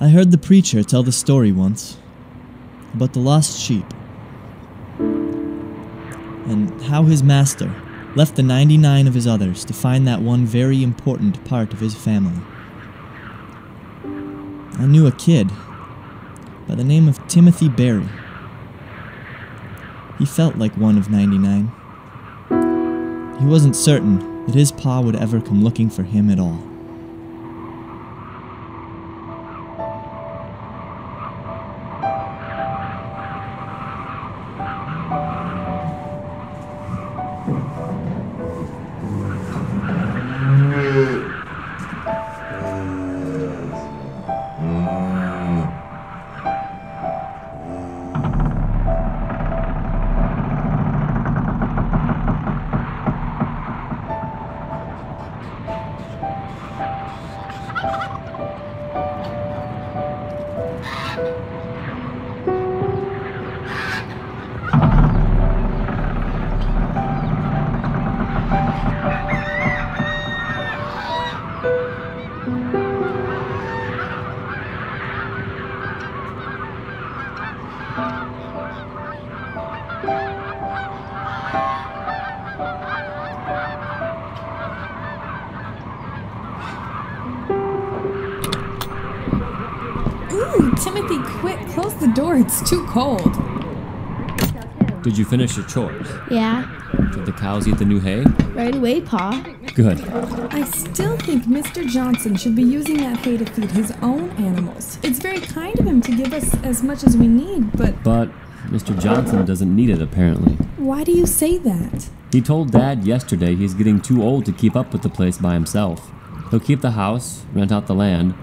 I heard the preacher tell the story once about the lost sheep and how his master left the 99 of his others to find that one very important part of his family. I knew a kid by the name of Timothy Berry. He felt like one of 99. He wasn't certain that his pa would ever come looking for him at all. Ooh, Timothy, quick, close the door. It's too cold. Did you finish your chores? Yeah, Did the cows eat the new hay? right away, Pa. Good. I still think Mr. Johnson should be using that hay to feed his own animals. It's very kind of him to give us as much as we need, but But Mr. Johnson doesn't need it, apparently. why do you say that? He told Dad yesterday he's getting too old to keep up with the place by himself. He'll keep the house, rent out the land,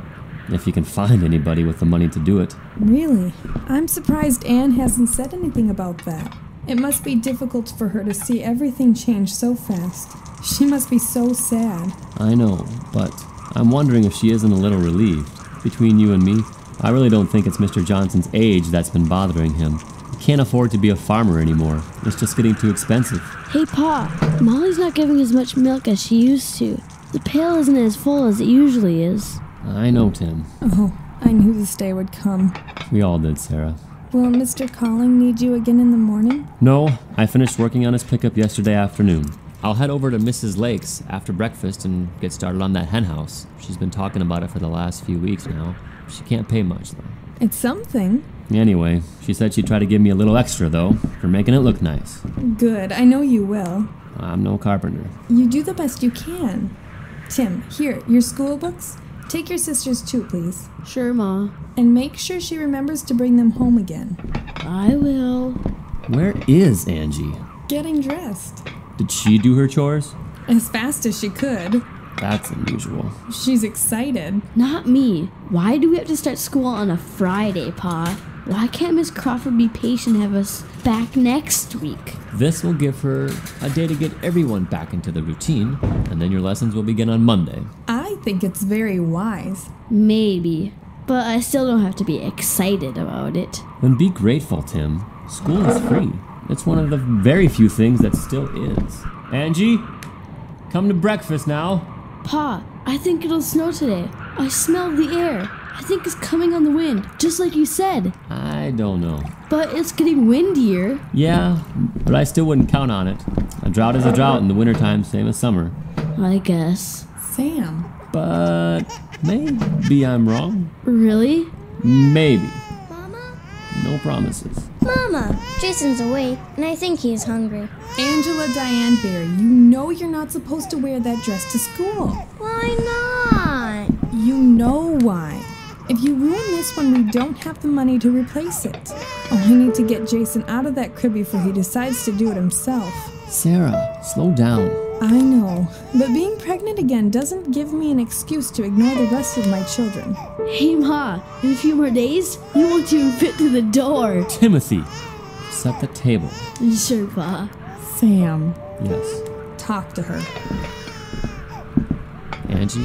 if he can find anybody with the money to do it. Really? I'm surprised Anne hasn't said anything about that. It must be difficult for her to see everything change so fast. She must be so sad. I know, but I'm wondering if she isn't a little relieved. Between you and me, I really don't think it's Mr. Johnson's age that's been bothering him. He can't afford to be a farmer anymore. It's just getting too expensive. Hey, Pa, Molly's not giving as much milk as she used to. The pail isn't as full as it usually is. I know, Tim. Oh, I knew this day would come. We all did, Sarah. Will Mr. Colling need you again in the morning? No, I finished working on his pickup yesterday afternoon. I'll head over to Mrs. Lake's after breakfast and get started on that hen house. She's been talking about it for the last few weeks now. She can't pay much, though. It's something. Anyway, she said she'd try to give me a little extra, though, for making it look nice. Good, I know you will. I'm no carpenter. You do the best you can. Tim, here, your school books. Take your sisters too, please. Sure, Ma. And make sure she remembers to bring them home again. I will. Where is Angie? Getting dressed. Did she do her chores? As fast as she could. That's unusual. She's excited. Not me. Why do we have to start school on a Friday, Pa? Why can't Miss Crawford be patient and have us back next week? This will give her a day to get everyone back into the routine, and then your lessons will begin on Monday. I think it's very wise. Maybe. But I still don't have to be excited about it. Then be grateful, Tim. School is free. It's one of the very few things that still is. Angie, come to breakfast now. Pa, I think it'll snow today. I smell the air. I think it's coming on the wind, just like you said. I don't know. But it's getting windier. Yeah, but I still wouldn't count on it. A drought is a drought in the wintertime, same as summer. I guess. Sam. But maybe I'm wrong. Really? Maybe. Mama? No promises. Mama! Jason's awake, and I think he's hungry. Angela Diane Barry, you know you're not supposed to wear that dress to school. Why not? You know why. If you ruin this one, we don't have the money to replace it. Oh, I need to get Jason out of that crib before he decides to do it himself. Sarah, slow down. I know, but being pregnant again doesn't give me an excuse to ignore the rest of my children. Hey, Ma, in a few more days, you won't even fit through the door. Timothy, set the table. Sure, Pa. Sam, Yes. talk to her. Angie,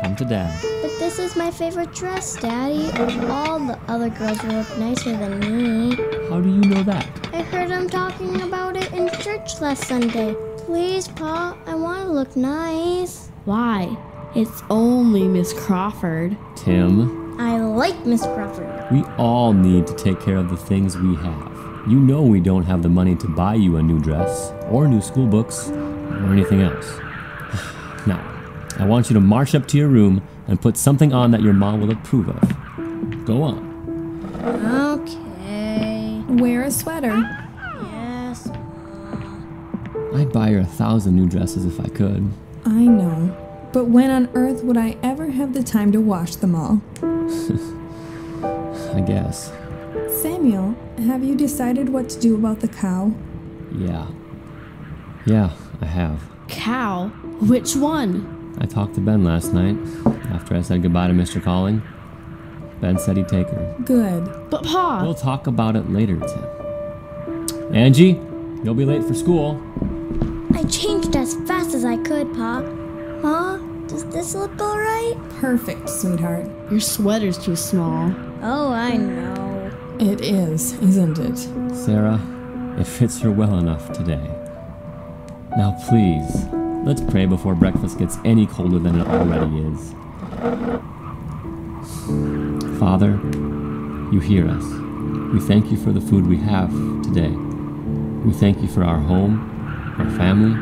come to Dad. But this is my favorite dress, Daddy. All the other girls will look nicer than me. How do you know that? I heard him talking about it in church last Sunday. Please, Pa, I want to look nice. Why? It's only Miss Crawford. Tim. I like Miss Crawford. We all need to take care of the things we have. You know we don't have the money to buy you a new dress, or new school books, or anything else. Now, I want you to march up to your room and put something on that your mom will approve of. Go on. Okay. Wear a sweater. Yes. I'd buy her 1,000 new dresses if I could. I know. But when on earth would I ever have the time to wash them all? I guess. Samuel, have you decided what to do about the cow? Yeah. Yeah, I have. Cow? Which one? I talked to Ben last night, after I said goodbye to Mr. Calling. Ben said he'd take her. Good. But Pa, We'll talk about it later, Tim. Angie, you'll be late for school. I changed as fast as I could, Pa. Ma, does this look alright? Perfect, sweetheart. your sweater's too small. Oh, I know. It is, isn't it? Sarah, it fits her well enough today. Now please, let's pray before breakfast gets any colder than it already is. Father, you hear us. We thank you for the food we have today. We thank you for our home, our family,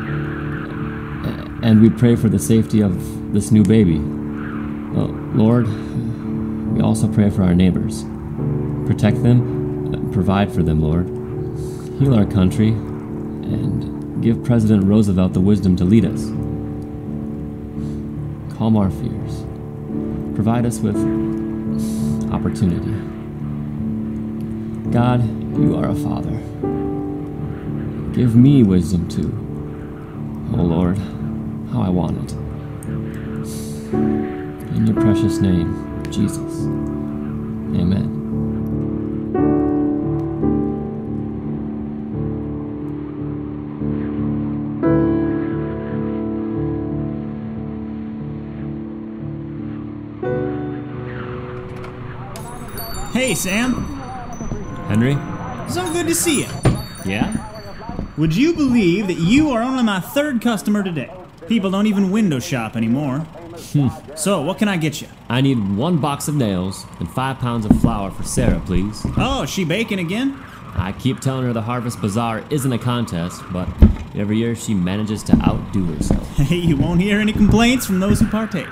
and we pray for the safety of this new baby. Lord, we also pray for our neighbors. Protect them, provide for them, Lord. Heal our country, and give President Roosevelt the wisdom to lead us. Calm our fears. Provide us with opportunity. God, you are a father. Give me wisdom too. Oh Lord, how I want it. In your precious name, Jesus. Amen. Hey, Sam. Henry? So good to see you. Yeah? Would you believe that you are only my third customer today? People don't even window shop anymore. So, what can I get you? I need 1 box of nails and 5 pounds of flour for Sarah, please. Oh, is she baking again? I keep telling her the Harvest Bazaar isn't a contest, but every year she manages to outdo herself. Hey, you won't hear any complaints from those who partake.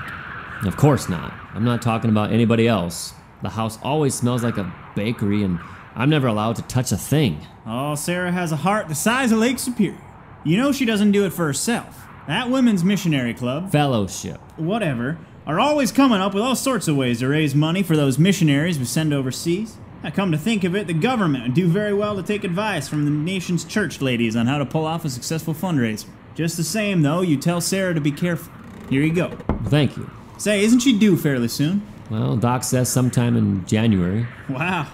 Of course not. I'm not talking about anybody else. The house always smells like a bakery, and I'm never allowed to touch a thing. Oh, Sarah has a heart the size of Lake Superior. You know she doesn't do it for herself. That women's missionary club, Fellowship. whatever, are always coming up with all sorts of ways to raise money for those missionaries we send overseas. I come to think of it, the government would do very well to take advice from the nation's church ladies on how to pull off a successful fundraiser. Just the same, though, you tell Sarah to be careful. Here you go. Thank you. Say, isn't she due fairly soon? Well, Doc says sometime in January. Wow.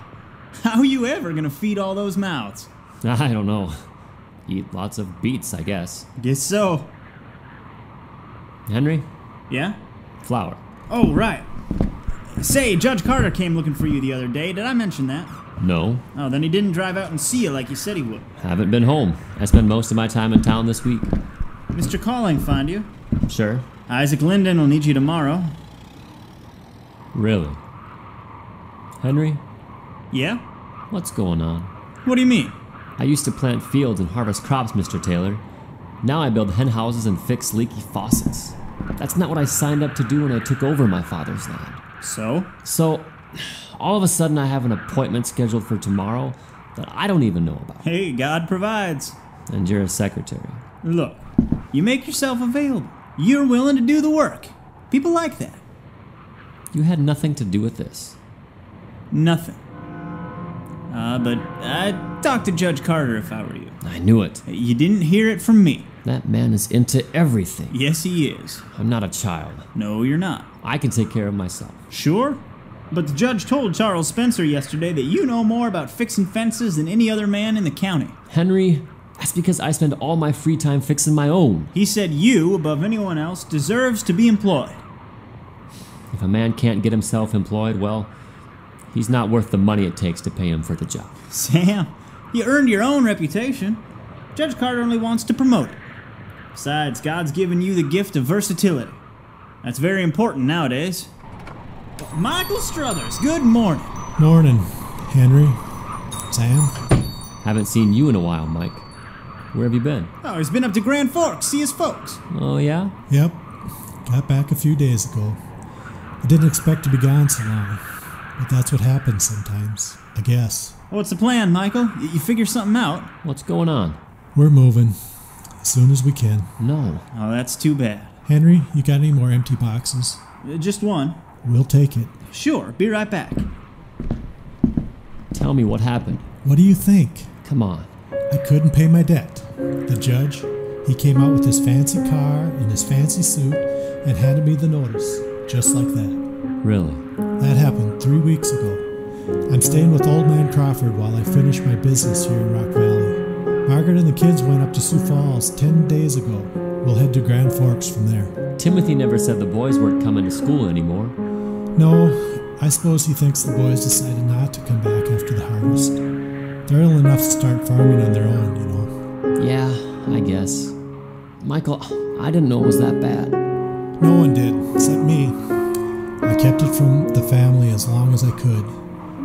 How are you ever gonna feed all those mouths? I don't know. Eat lots of beets, I guess. Guess so. Henry? Yeah? Flour. Oh, right. Say, Judge Carter came looking for you the other day. Did I mention that? No. Oh, then he didn't drive out and see you like you said he would. Haven't been home. I spend most of my time in town this week. Mr. Calling find you. Sure. Isaac Linden will need you tomorrow. Really? Henry? Yeah? What's going on? What do you mean? I used to plant fields and harvest crops, Mr. Taylor. Now I build hen houses and fix leaky faucets. That's not what I signed up to do when I took over my father's land. So? So, all of a sudden I have an appointment scheduled for tomorrow that I don't even know about. Hey, God provides. And you're a secretary. Look, you make yourself available. You're willing to do the work. People like that. You had nothing to do with this. Nothing. But I'd talk to Judge Carter if I were you. I knew it. You didn't hear it from me. That man is into everything. Yes, he is. I'm not a child. No, you're not. I can take care of myself. Sure? But the judge told Charles Spencer yesterday that you know more about fixing fences than any other man in the county. Henry, that's because I spend all my free time fixing my own. He said you, above anyone else, deserves to be employed. If a man can't get himself employed, well, he's not worth the money it takes to pay him for the job. Sam, you earned your own reputation. Judge Carter only wants to promote it. Besides, God's given you the gift of versatility. That's very important nowadays. Michael Struthers, good morning. Morning, Henry. Sam? Haven't seen you in a while, Mike. Where have you been? Oh, he's been up to Grand Forks, see his folks. Oh, yeah? Yep. Got back a few days ago. I didn't expect to be gone so long, but that's what happens sometimes, I guess. What's the plan, Michael? You figure something out? What's going on? We're moving as soon as we can. No. Oh, that's too bad. Henry, you got any more empty boxes? Just one. We'll take it. Sure, be right back. Tell me what happened. What do you think? Come on. I couldn't pay my debt. The judge, he came out with his fancy car and his fancy suit and handed me the notice, just like that. Really? That happened 3 weeks ago. I'm staying with Old Man Crawford while I finish my business here in Rock Valley. Margaret and the kids went up to Sioux Falls 10 days ago. We'll head to Grand Forks from there. Timothy never said the boys weren't coming to school anymore. No, I suppose he thinks the boys decided not to come back after the harvest. They're old enough to start farming on their own, you know. Yeah, I guess. Michael, I didn't know it was that bad. No one did, except me. I kept it from the family as long as I could,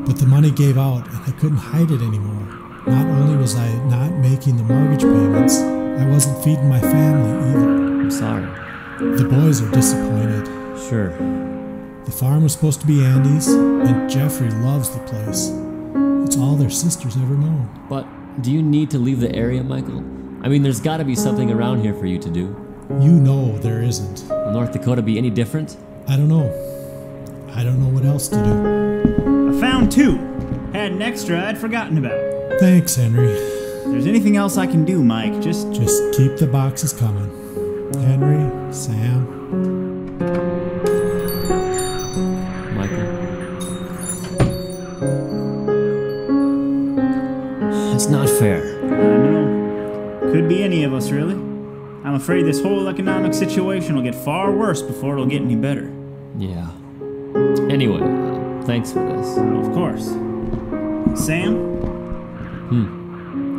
but the money gave out and I couldn't hide it anymore. Not only was I not making the mortgage payments, I wasn't feeding my family either. I'm sorry. The boys are disappointed. Sure. The farm was supposed to be Andy's, and Jeffrey loves the place. It's all their sister's ever known. But do you need to leave the area, Michael? I mean, there's got to be something around here for you to do. You know there isn't. Will North Dakota be any different? I don't know. I don't know what else to do. I found two. Had an extra I'd forgotten about. Thanks, Henry. If there's anything else I can do, Mike, just keep the boxes coming. Henry, Sam. Michael. It's not fair. I know. Could be any of us, really. I'm afraid this whole economic situation will get far worse before it'll get any better. Yeah. Anyway, thanks for this. Of course. Sam?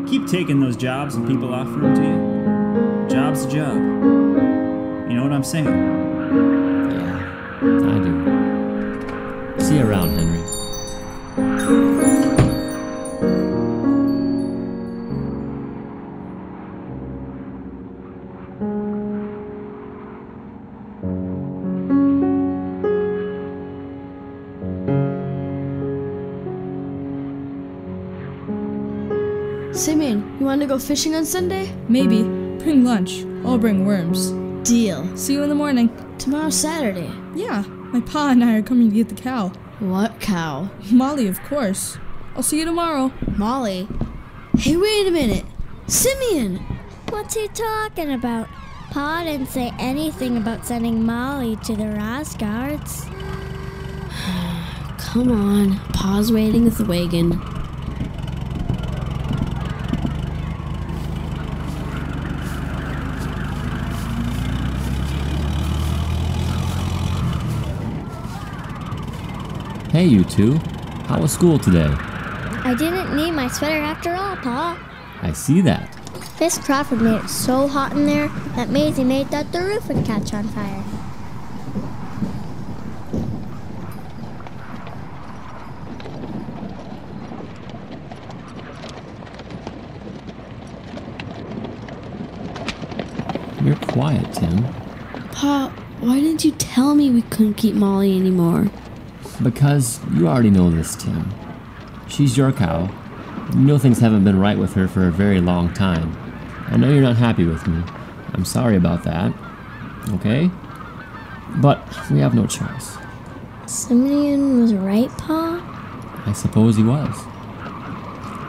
Keep taking those jobs and people offer them to you. Job's a job. You know what I'm saying? Yeah, I do. See you around, Henry. Simeon, you want to go fishing on Sunday? Maybe. Bring lunch. I'll bring worms. Deal. See you in the morning. Tomorrow's Saturday. Yeah, my pa and I are coming to get the cow. What cow? Molly, of course. I'll see you tomorrow. Molly? Hey, wait a minute. Simeon! What's he talking about? Pa didn't say anything about sending Molly to the Rosguards. Come on. Pa's waiting with the wagon. Hey, you two. How was school today? I didn't need my sweater after all, Pa. I see that. Miss Crawford made it so hot in there that Maisie made that the roof would catch on fire. You're quiet, Tim. Pa, why didn't you tell me we couldn't keep Molly anymore? Because you already know this, Tim. She's your cow. You know things haven't been right with her for a very long time. I know you're not happy with me. I'm sorry about that. Okay? But we have no choice. Simeon was right, Pa? I suppose he was.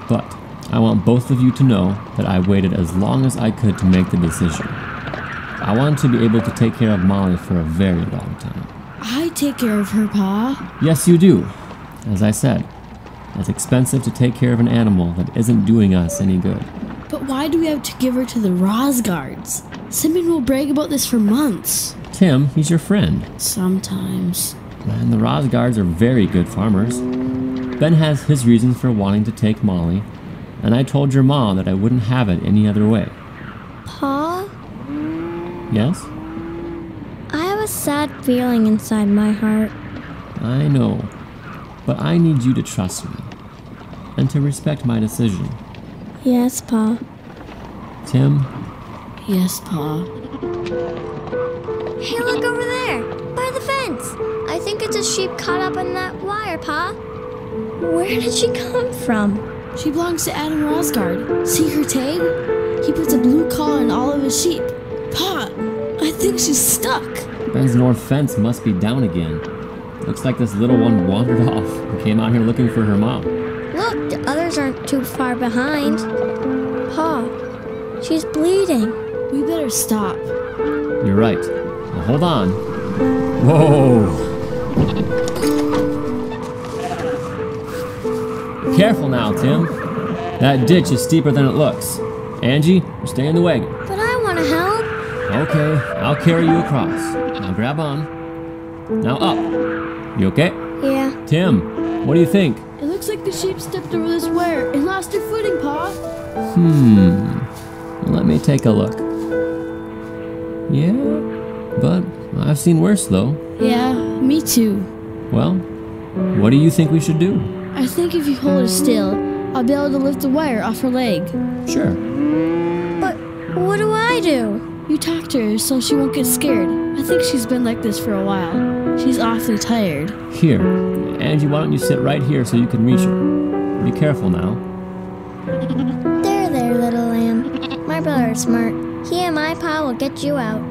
But I want both of you to know that I waited as long as I could to make the decision. I wanted to be able to take care of Molly for a very long time. I take care of her, Pa. Yes, you do. As I said, it's expensive to take care of an animal that isn't doing us any good. But why do we have to give her to the Rosguards? Simeon will brag about this for months. Tim, he's your friend. Sometimes. And the Rosguards are very good farmers. Ben has his reasons for wanting to take Molly, and I told your mom that I wouldn't have it any other way. Pa? Yes? I have a sad feeling inside my heart. I know. But I need you to trust me. And to respect my decision. Yes, Pa. Tim? Yes, Pa. Hey, look over there! By the fence! I think it's a sheep caught up in that wire, Pa. Where did she come from? She belongs to Adam Rosgard. See her tag? He puts a blue collar on all of his sheep. Pa, I think she's stuck. Ben's north fence must be down again. Looks like this little one wandered off and came out here looking for her mom. Look, the others aren't too far behind. Pa, she's bleeding. We better stop. You're right. Now hold on. Whoa! Careful now, Tim. That ditch is steeper than it looks. Angie, stay in the wagon. But I want to help. Okay, I'll carry you across. Now grab on. Now up. You okay? Yeah. Tim, what do you think? It looks like the sheep stepped over this wire and lost her footing, Pa. Let me take a look. Yeah, but I've seen worse though. Yeah, me too. Well, what do you think we should do? I think if you hold her still, I'll be able to lift the wire off her leg. Sure. But what do I do? You talk to her so she won't get scared. I think she's been like this for a while. She's awfully tired. Here, Angie, why don't you sit right here so you can reach her? Be careful now. There, little lamb. My brother's smart. He and my Pa will get you out.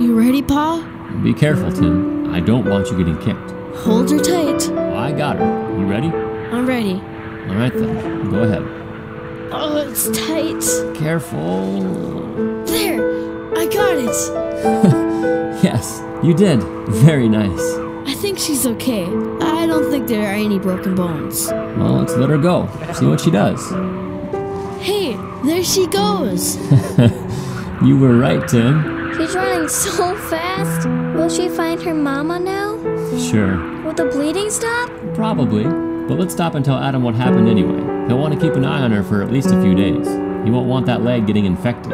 You ready, Pa? Be careful, Tim. I don't want you getting kicked. Hold her tight. Well, I got her. You ready? I'm ready. All right then. Go ahead. Oh, it's tight. Careful. There! I got it! Yes, you did. Very nice. I think she's okay. I don't think there are any broken bones. Well, let's let her go. See what she does. Hey, there she goes! You were right, Tim. She's running so fast. Will she find her mama now? Sure. Will the bleeding stop? Probably. But let's stop and tell Adam what happened anyway. He'll want to keep an eye on her for at least a few days. He won't want that leg getting infected.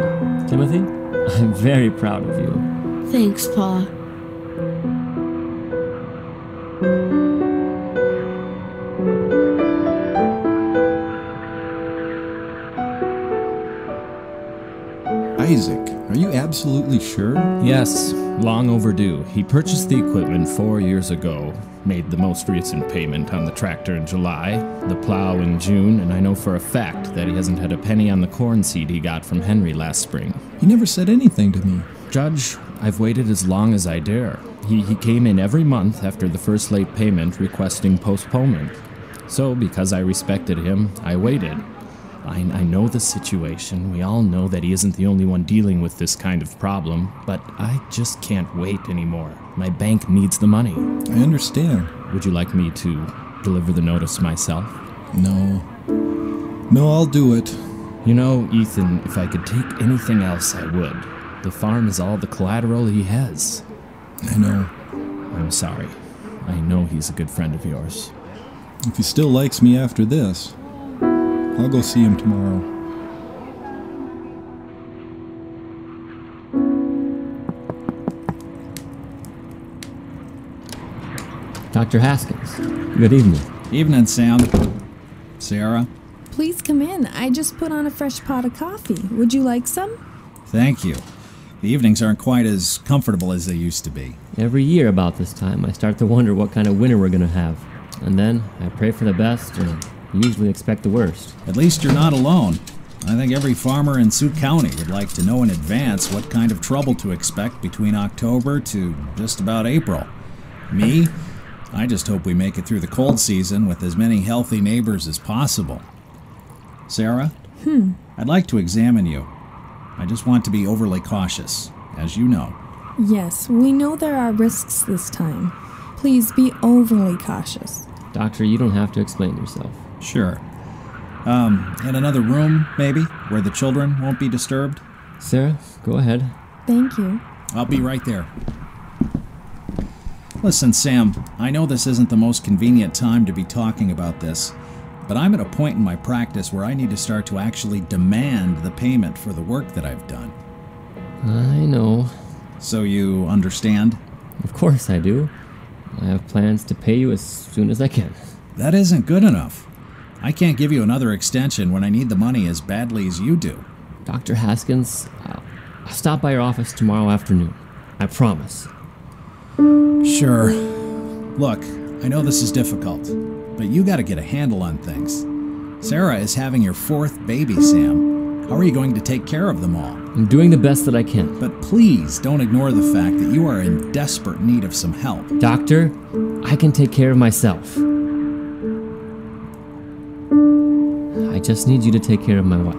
Timothy, I'm very proud of you. Thanks, Pa. Isaac, are you absolutely sure? Yes, long overdue. He purchased the equipment 4 years ago, made the most recent payment on the tractor in July, the plow in June, and I know for a fact that he hasn't had a penny on the corn seed he got from Henry last spring. He never said anything to me. Judge, I've waited as long as I dare. He came in every month after the first late payment requesting postponement. So, because I respected him, I waited. I know the situation. We all know that he isn't the only one dealing with this kind of problem, but I just can't wait anymore. My bank needs the money. I understand. Would you like me to deliver the notice myself? No. No, I'll do it. You know, Ethan, if I could take anything else, I would. The farm is all the collateral he has. I know. I'm sorry. I know he's a good friend of yours. If he still likes me after this, I'll go see him tomorrow. Dr. Haskins, good evening. Evening, Sam. Sarah? Please come in. I just put on a fresh pot of coffee. Would you like some? Thank you. The evenings aren't quite as comfortable as they used to be. Every year about this time, I start to wonder what kind of winter we're going to have. And then I pray for the best and usually expect the worst. At least you're not alone. I think every farmer in Sioux County would like to know in advance what kind of trouble to expect between October to just about April. Me? I just hope we make it through the cold season with as many healthy neighbors as possible. Sarah? I'd like to examine you. I just want to be overly cautious, as you know. Yes, we know there are risks this time. Please be overly cautious. Doctor, you don't have to explain yourself. Sure. In another room, maybe, where the children won't be disturbed? Sarah, go ahead. Thank you. I'll be right there. Listen, Sam, I know this isn't the most convenient time to be talking about this, but I'm at a point in my practice where I need to start to actually demand the payment for the work that I've done. I know. So you understand? Of course I do. I have plans to pay you as soon as I can. That isn't good enough. I can't give you another extension when I need the money as badly as you do. Dr. Haskins, I'll stop by your office tomorrow afternoon. I promise. Sure. Look, I know this is difficult, but you gotta get a handle on things. Sarah is having your 4th baby, Sam. How are you going to take care of them all? I'm doing the best that I can. But please don't ignore the fact that you are in desperate need of some help. Doctor, I can take care of myself. I just need you to take care of my wife.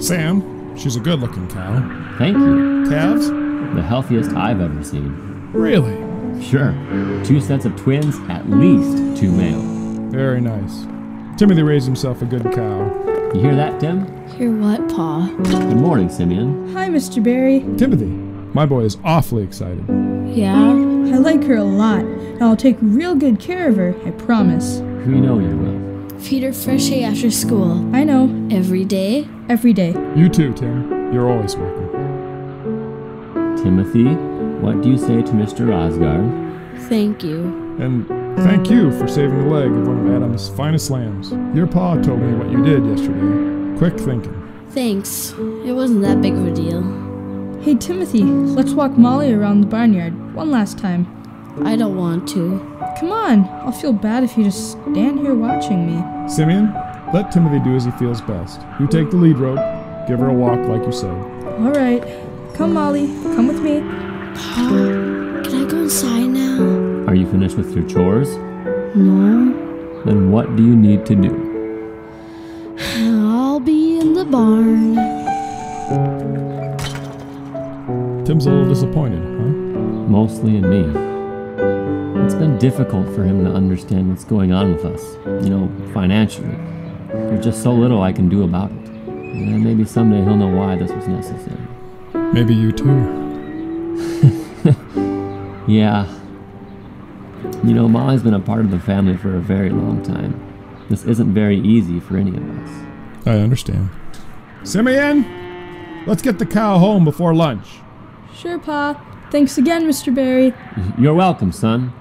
Sam, she's a good-looking cow. Thank you. Calves? The healthiest I've ever seen. Really? Sure. 2 sets of twins, at least 2 male. Very nice. Timothy raised himself a good cow. You hear that, Tim? Hear what, Pa? Good morning, Simeon. Hi, Mr. Barry. Timothy, my boy is awfully excited. Yeah? I like her a lot, and I'll take real good care of her, I promise. We know you will. Feed her fresh hay after school. I know. Every day? Every day. You too, Tim. You're always welcome. Timothy, what do you say to Mr. Rosgard? Thank you. And thank you for saving the leg of one of Adam's finest lambs. Your pa told me what you did yesterday. Quick thinking. Thanks. It wasn't that big of a deal. Hey, Timothy, let's walk Molly around the barnyard one last time. I don't want to. Come on, I'll feel bad if you just stand here watching me. Simeon, let Timothy do as he feels best. You take the lead rope, give her a walk like you said. All right. Come, Molly. Come with me. Pa, can I go inside now? Are you finished with your chores? No. Then what do you need to do? I'll be in the barn. Tim's a little disappointed, huh? Mostly in me. It's been difficult for him to understand what's going on with us, financially. There's just so little I can do about it. And maybe someday he'll know why this was necessary. Maybe you too. Yeah. Molly's been a part of the family for a very long time. This isn't very easy for any of us. I understand. Simeon, let's get the cow home before lunch. Sure, Pa. Thanks again, Mr. Barry. You're welcome, son.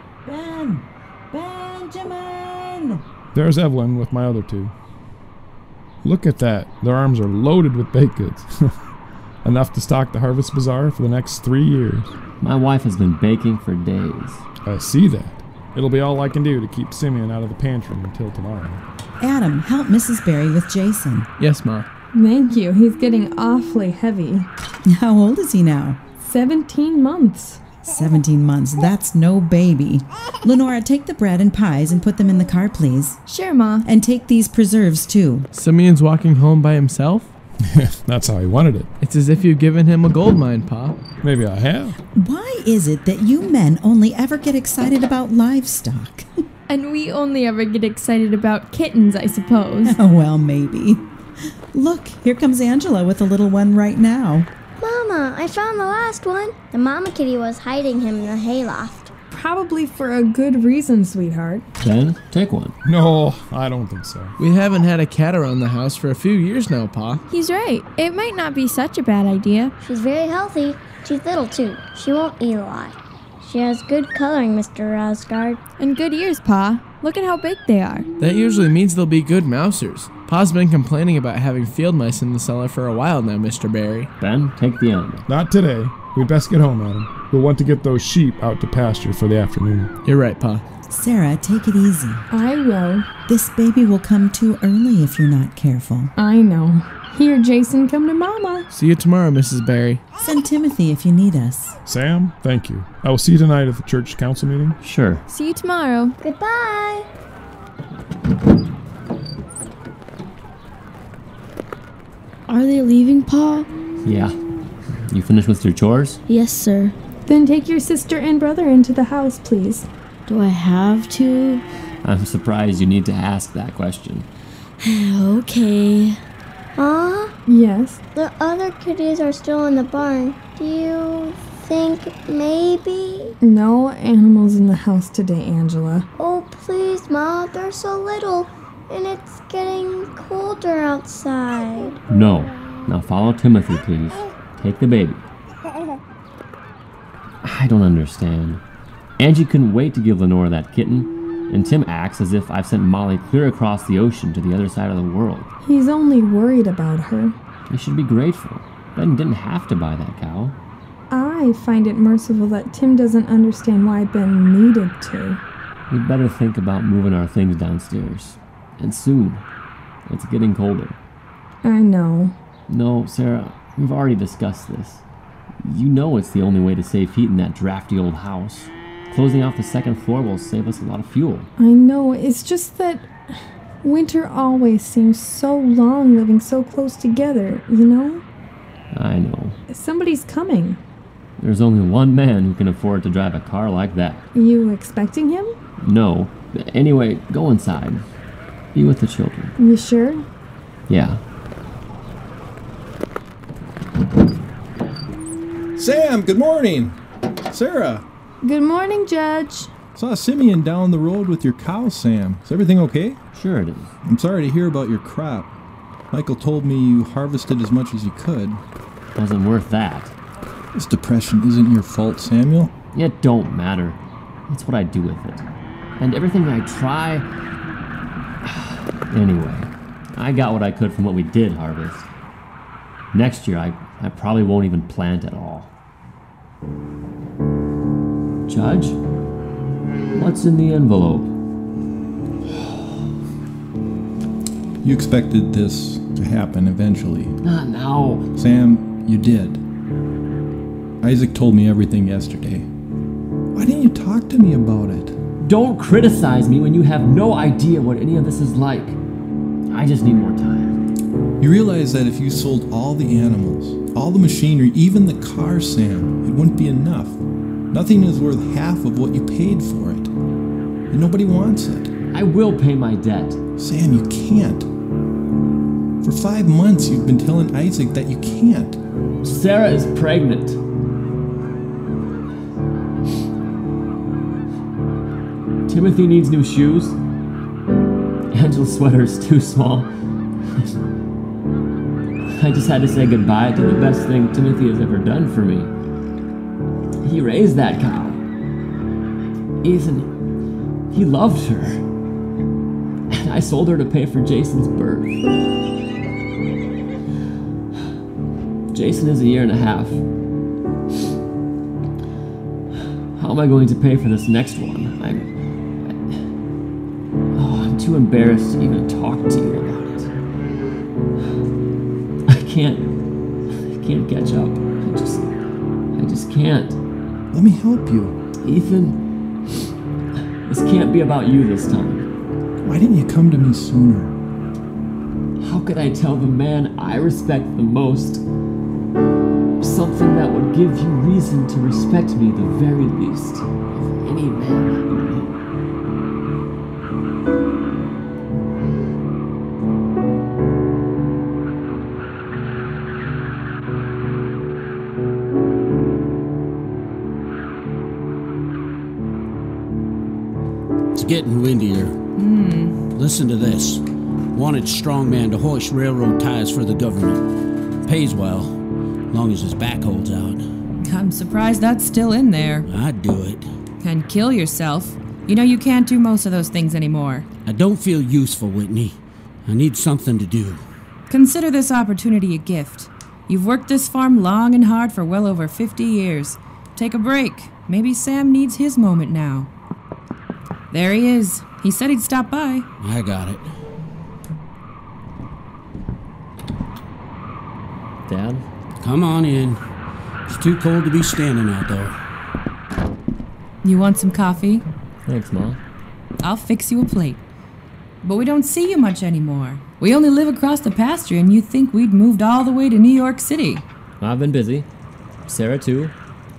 Benjamin! There's Evelyn with my other 2. Look at that. Their arms are loaded with baked goods. Enough to stock the Harvest Bazaar for the next 3 years. My wife has been baking for days. I see that. It'll be all I can do to keep Simeon out of the pantry until tomorrow. Adam, help Mrs. Barry with Jason. Yes, Ma. Thank you. He's getting awfully heavy. How old is he now? 17 months. 17 months. That's no baby. Lenora, take the bread and pies and put them in the car, please. Sure, Ma. And take these preserves, too. Simeon's walking home by himself? That's how he wanted it. It's as if you've given him a gold mine, Pa. Maybe I have. Why is it that you men only ever get excited about livestock? And we only ever get excited about kittens, I suppose. Oh, well, maybe. Look, here comes Angela with a little one right now. Mama, I found the last one. The mama kitty was hiding him in the hayloft. Probably for a good reason, sweetheart. Then take one. No, I don't think so. We haven't had a cat around the house for a few years now, Pa. He's right. It might not be such a bad idea. She's very healthy. She's little, too. She won't eat a lot. She has good coloring, Mr. Rosgard. And good ears, Pa. Look at how big they are. That usually means they'll be good mousers. Pa's been complaining about having field mice in the cellar for a while now, Mr. Barry. Ben, take the animal. Not today. We'd best get home, Adam. We'll want to get those sheep out to pasture for the afternoon. You're right, Pa. Sarah, take it easy. I will. This baby will come too early if you're not careful. I know. Here, Jason, come to Mama. See you tomorrow, Mrs. Barry. Send Timothy if you need us. Sam, thank you. I will see you tonight at the church council meeting. Sure. See you tomorrow. Goodbye. Are they leaving, Pa? Yeah. You finished with your chores? Yes, sir. Then take your sister and brother into the house, please. Do I have to? I'm surprised you need to ask that question. Okay. Yes? The other kitties are still in the barn. Do you think maybe? No animals in the house today, Angela. Oh, please, Ma. They're so little. And it's getting colder outside. No. Now follow Timothy, please. Take the baby. I don't understand. Angie couldn't wait to give Lenora that kitten, and Tim acts as if I've sent Molly clear across the ocean to the other side of the world. He's only worried about her. You should be grateful. Ben didn't have to buy that cow. I find it merciful that Tim doesn't understand why Ben needed to. We'd better think about moving our things downstairs. And soon. It's getting colder. I know. No, Sarah, we've already discussed this. You know it's the only way to save heat in that drafty old house. Closing off the second floor will save us a lot of fuel. I know, it's just that winter always seems so long living so close together, you know? I know. Somebody's coming. There's only one man who can afford to drive a car like that. You expecting him? No. Anyway, go inside. Be with the children. You sure? Yeah. Sam, good morning. Sarah. Good morning, Judge. Saw Simeon down the road with your cow, Sam. Is everything okay? Sure it is. I'm sorry to hear about your crop. Michael told me you harvested as much as you could. Wasn't worth that. This depression isn't your fault, Samuel. It don't matter. It's what I do with it. And everything I try... Anyway, I got what I could from what we did harvest. Next year, I probably won't even plant at all. Judge? What's in the envelope? You expected this to happen eventually. Not now. Sam, you did. Isaac told me everything yesterday. Why didn't you talk to me about it? Don't criticize me when you have no idea what any of this is like. I just need more time. You realize that if you sold all the animals, all the machinery, even the car, Sam, it wouldn't be enough. Nothing is worth half of what you paid for it. And nobody wants it. I will pay my debt. Sam, you can't. For 5 months you've been telling Isaac that you can't. Sarah is pregnant. Timothy needs new shoes. Angela's sweater is too small. I just had to say goodbye to the best thing Timothy has ever done for me. He raised that cow. Ethan, he loved her. And I sold her to pay for Jason's birth. Jason is 1.5 years. How am I going to pay for this next one? I'm too embarrassed to even talk to you about it. I can't catch up. I just can't. Let me help you. Ethan, this can't be about you this time. Why didn't you come to me sooner? How could I tell the man I respect the most something that would give you reason to respect me the very least of any man I know? It's getting windier. Listen to this. Wanted strongman to hoist railroad ties for the government. Pays well, long as his back holds out. I'm surprised that's still in there. I'd do it. And kill yourself. You know you can't do most of those things anymore. I don't feel useful, Whitney. I need something to do. Consider this opportunity a gift. You've worked this farm long and hard for well over 50 years. Take a break. Maybe Sam needs his moment now. There he is. He said he'd stop by. I got it. Dad? Come on in. It's too cold to be standing out there. You want some coffee? Thanks, Mom. I'll fix you a plate. But we don't see you much anymore. We only live across the pasture and you'd think we'd moved all the way to New York City. I've been busy. Sarah, too.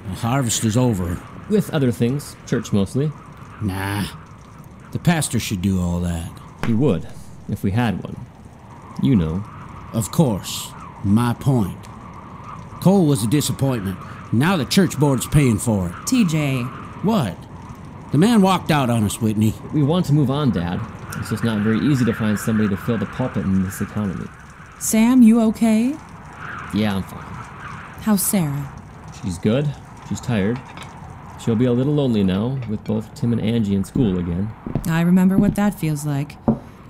The harvest is over. With other things. Church, mostly. Nah. The pastor should do all that. He would, if we had one. You know. Of course. My point. Cole was a disappointment. Now the church board's paying for it. TJ. What? The man walked out on us, Whitney. We want to move on, Dad. It's just not very easy to find somebody to fill the pulpit in this economy. Sam, you okay? Yeah, I'm fine. How's Sarah? She's good. She's tired. She'll be a little lonely now, with both Tim and Angie in school again. I remember what that feels like.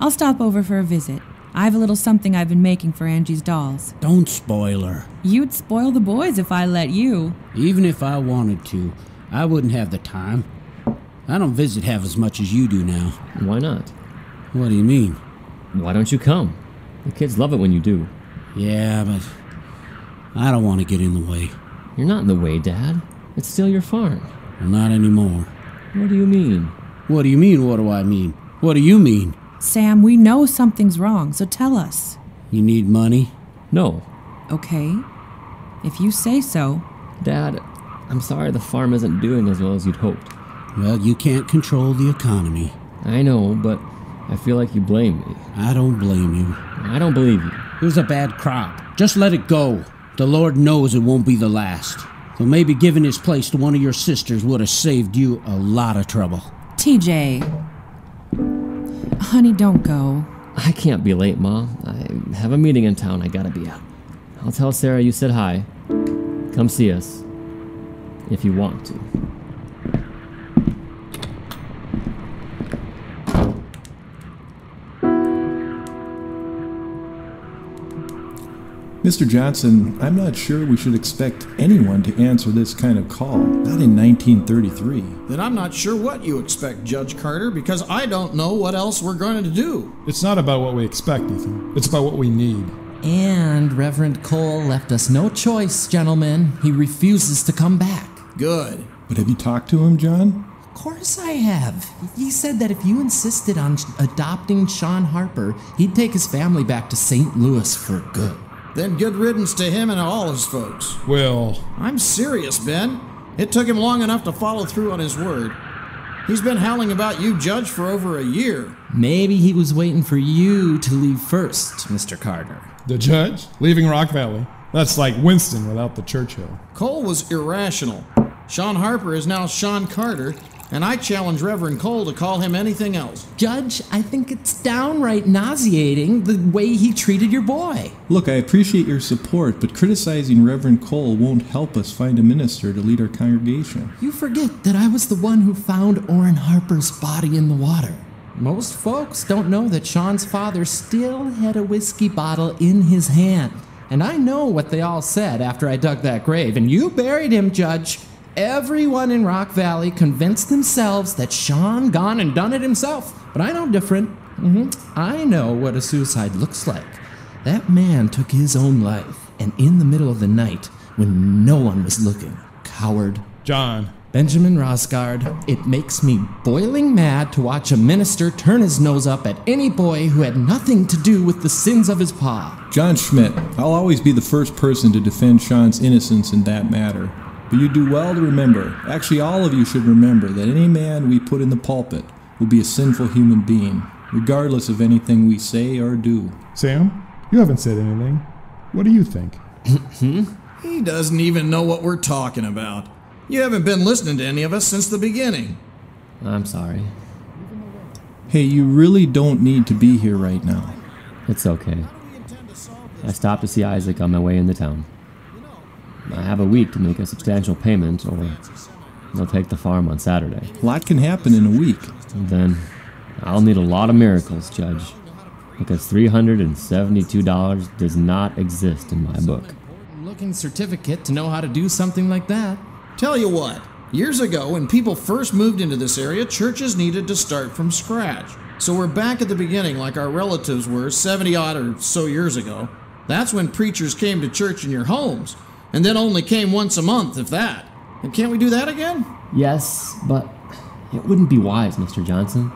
I'll stop over for a visit. I have a little something I've been making for Angie's dolls. Don't spoil her. You'd spoil the boys if I let you. Even if I wanted to, I wouldn't have the time. I don't visit half as much as you do now. Why not? What do you mean? Why don't you come? The kids love it when you do. Yeah, but I don't want to get in the way. You're not in the way, Dad. It's still your farm. Well, not anymore. What do you mean? What do you mean, what do I mean? What do you mean? Sam, we know something's wrong, so tell us. You need money? No. Okay. If you say so. Dad, I'm sorry the farm isn't doing as well as you'd hoped. Well, you can't control the economy. I know, but I feel like you blame me. I don't blame you. I don't believe you. It was a bad crop. Just let it go. The Lord knows it won't be the last. So maybe giving his place to one of your sisters would have saved you a lot of trouble. TJ. Honey, don't go. I can't be late, Ma. I have a meeting in town I gotta be at. I'll tell Sarah you said hi. Come see us. If you want to. Mr. Johnson, I'm not sure we should expect anyone to answer this kind of call. Not in 1933. Then I'm not sure what you expect, Judge Carter, because I don't know what else we're going to do. It's not about what we expect, Ethan. It's about what we need. And Reverend Cole left us no choice, gentlemen. He refuses to come back. Good. But have you talked to him, John? Of course I have. He said that if you insisted on adopting Sean Harper, he'd take his family back to St. Louis for good. Then good riddance to him and all his folks. Well, I'm serious, Ben. It took him long enough to follow through on his word. He's been howling about you, Judge, for over a year. Maybe he was waiting for you to leave first, Mr. Carter. The judge? Leaving Rock Valley? That's like Winston without the Churchill. Cole was irrational. Sean Harper is now Sean Carter, and I challenge Reverend Cole to call him anything else. Judge, I think it's downright nauseating the way he treated your boy. Look, I appreciate your support, but criticizing Reverend Cole won't help us find a minister to lead our congregation. You forget that I was the one who found Orrin Harper's body in the water. Most folks don't know that Sean's father still had a whiskey bottle in his hand. And I know what they all said after I dug that grave, and you buried him, Judge. Everyone in Rock Valley convinced themselves that Sean gone and done it himself. But I know different. I know what a suicide looks like. That man took his own life, and in the middle of the night, when no one was looking. Coward. John. Benjamin Rosgard, it makes me boiling mad to watch a minister turn his nose up at any boy who had nothing to do with the sins of his pa. John Schmidt, I'll always be the first person to defend Sean's innocence in that matter. But you do well to remember, actually all of you should remember, that any man we put in the pulpit will be a sinful human being, regardless of anything we say or do. Sam, you haven't said anything. What do you think? He doesn't even know what we're talking about. You haven't been listening to any of us since the beginning. I'm sorry. Hey, you really don't need to be here right now. It's okay. I stopped to see Isaac on my way into town. I have a week to make a substantial payment, or they'll take the farm on Saturday. A lot can happen in a week. And then I'll need a lot of miracles, Judge, because $372 does not exist in my book. Looking certificate to know how to do something like that. Tell you what, years ago when people first moved into this area, churches needed to start from scratch. So we're back at the beginning like our relatives were 70-odd or so years ago. That's when preachers came to church in your homes, and then only came once a month, if that. And can't we do that again? Yes, but it wouldn't be wise, Mr. Johnson.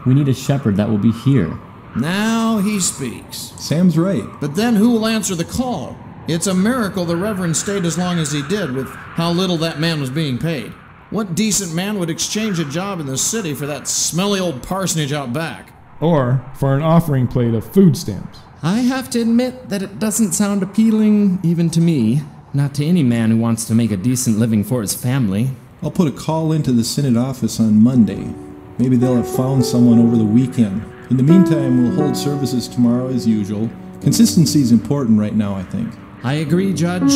We need a shepherd that will be here. Now he speaks. Sam's right. But then who will answer the call? It's a miracle the Reverend stayed as long as he did with how little that man was being paid. What decent man would exchange a job in the city for that smelly old parsonage out back? Or for an offering plate of food stamps. I have to admit that it doesn't sound appealing even to me. Not to any man who wants to make a decent living for his family. I'll put a call into the Synod office on Monday. Maybe they'll have found someone over the weekend. In the meantime, we'll hold services tomorrow as usual. Consistency is important right now, I think. I agree, Judge.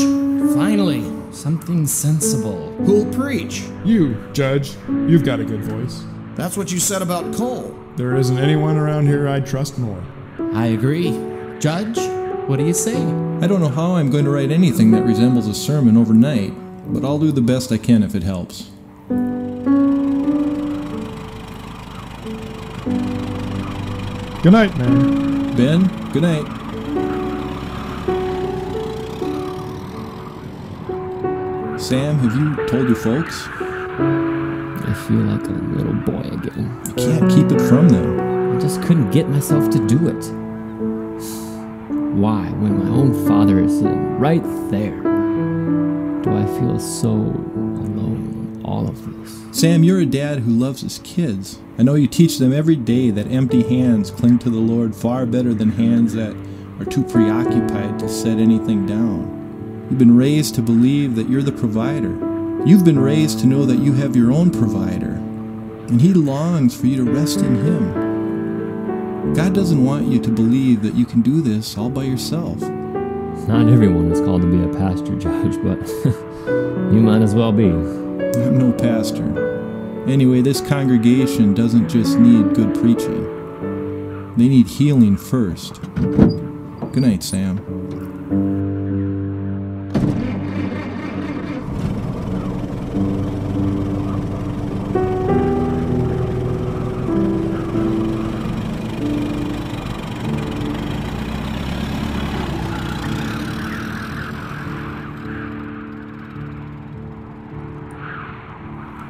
Finally, something sensible. Who'll preach? You, Judge. You've got a good voice. That's what you said about Cole. There isn't anyone around here I'd trust more. I agree. Judge, what do you say? I don't know how I'm going to write anything that resembles a sermon overnight, but I'll do the best I can if it helps. Good night, man. Ben, good night. Sam, have you told your folks? I feel like a little boy again. You can't keep it from them. I just couldn't get myself to do it. Why, when my own father is sitting right there, do I feel so alone in all of this? Sam, you're a dad who loves his kids. I know you teach them every day that empty hands cling to the Lord far better than hands that are too preoccupied to set anything down. You've been raised to believe that you're the provider. You've been raised to know that you have your own provider, and He longs for you to rest in Him. God doesn't want you to believe that you can do this all by yourself. Not everyone is called to be a pastor, Judge, but you might as well be. I'm no pastor. Anyway, this congregation doesn't just need good preaching. They need healing first. Good night, Sam.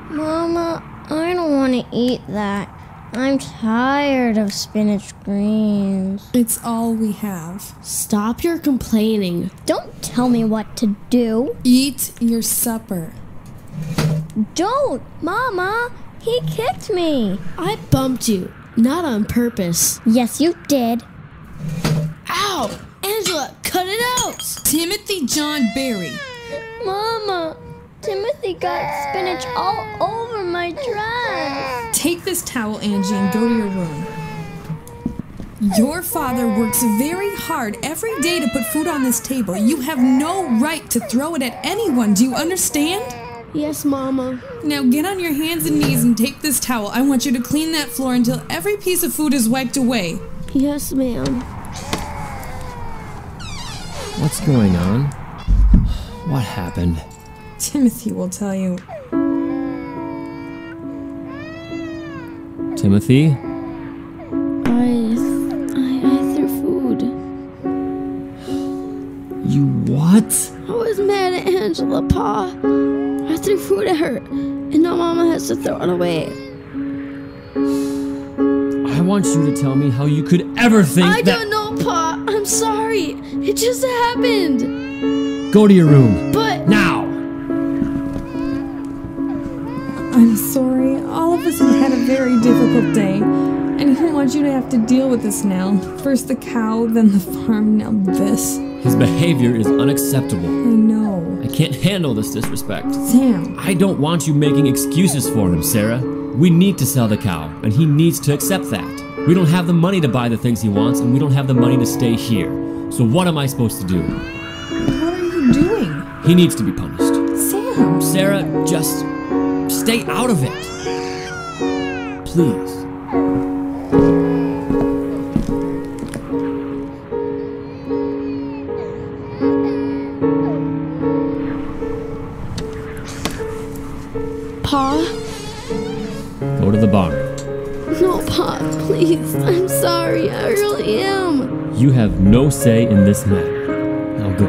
Mama, I don't want to eat that. I'm tired of spinach greens. It's all we have. Stop your complaining. Don't tell me what to do. Eat your supper. Don't, Mama. He kicked me. I bumped you, not on purpose. Yes, you did. Ow! Angela, cut it out! Timothy John Barry. Mama, Timothy got spinach all over my dress. Take this towel, Angie, and go to your room. Your father works very hard every day to put food on this table. You have no right to throw it at anyone. Do you understand? Yes, Mama. Now get on your hands and knees and take this towel. I want you to clean that floor until every piece of food is wiped away. Yes, ma'am. What's going on? What happened? Timothy will tell you. Timothy? I threw food. You what? I was mad at Angela, Pa. I threw food at her, and now Mama has to throw it away. I want you to tell me how you could ever think I that— don't know, Pa. I'm sorry. It just happened. Go to your room. But— Now! I'm sorry. All of us have had a very difficult day. I didn't want you to have to deal with this now. First the cow, then the farm, now this. His behavior is unacceptable. I know. I can't handle this disrespect. Sam. I don't want you making excuses for him, Sarah. We need to sell the cow, and he needs to accept that. We don't have the money to buy the things he wants, and we don't have the money to stay here. So what am I supposed to do? What are you doing? He needs to be punished. Sam. Sarah, just stay out of it. Please. Pa? Go to the barn. No, Pa, please. I'm sorry. I really am. You have no say in this matter. Now go.